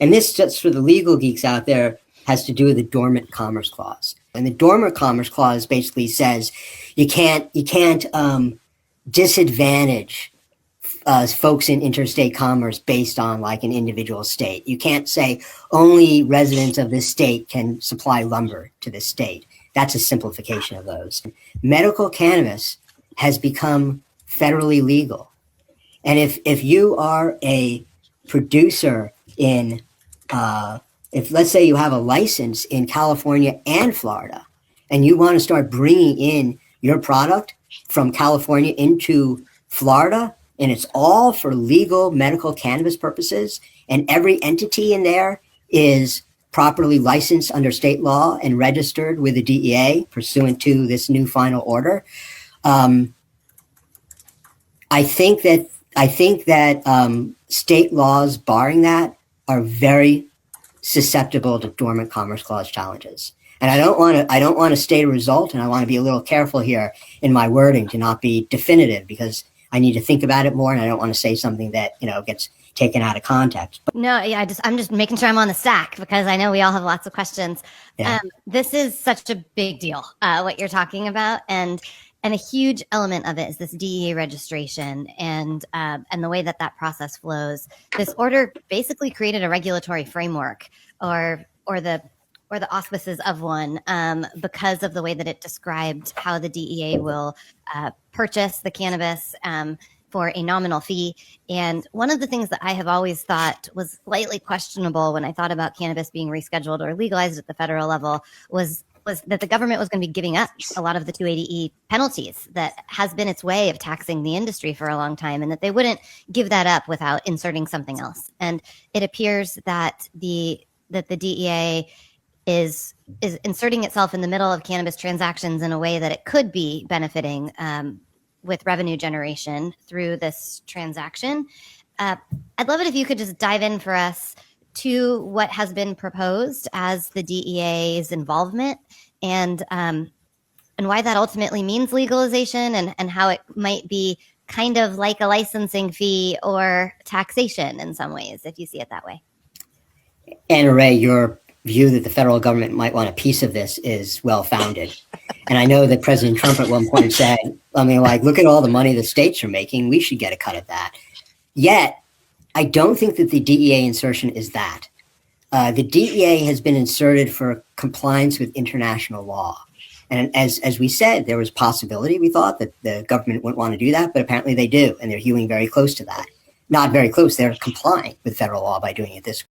And this, just for the legal geeks out there, has to do with the Dormant Commerce Clause. And the Dormant Commerce Clause basically says you can't disadvantage folks in interstate commerce based on like an individual state. You can't say only residents of this state can supply lumber to this state. That's a simplification of those. Medical cannabis has become federally legal. And if you are a producer in, if let's say you have a license in California and Florida, and you want to start bringing in your product from California into Florida, and it's all for legal medical cannabis purposes, and every entity in there is properly licensed under state law and registered with the DEA pursuant to this new final order. I think that state laws barring that are very susceptible to Dormant Commerce Clause challenges. And I don't want to state a result, and I want to be a little careful here in my wording to not be definitive, because I need to think about it more, and I don't want to say something that, gets taken out of context. But no, yeah, I'm just making sure I'm on the stack, because I know we all have lots of questions. Yeah. This is such a big deal, what you're talking about, and a huge element of it is this DEA registration and the way that process flows. This order basically created a regulatory framework, or the auspices of one, because of the way that it described how the DEA will purchase the cannabis for a nominal fee. And one of the things that I have always thought was slightly questionable when I thought about cannabis being rescheduled or legalized at the federal level was that the government was going to be giving up a lot of the 280E penalties that has been its way of taxing the industry for a long time, and that they wouldn't give that up without inserting something else. And it appears that the DEA is inserting itself in the middle of cannabis transactions in a way that it could be benefiting with revenue generation through this transaction. I'd love it if you could just dive in for us to what has been proposed as the DEA's involvement, and why that ultimately means legalization, and how it might be kind of like a licensing fee or taxation in some ways, if you see it that way. Anna Ray, your view that the federal government might want a piece of this is well-founded. And I know that President Trump at one point said, look at all the money the states are making, we should get a cut of that. Yet, I don't think that the DEA insertion is that. The DEA has been inserted for compliance with international law. And as we said, there was possibility, we thought, that the government wouldn't want to do that, but apparently they do, and they're hewing very close to that. Not very close, they're complying with federal law by doing it this way.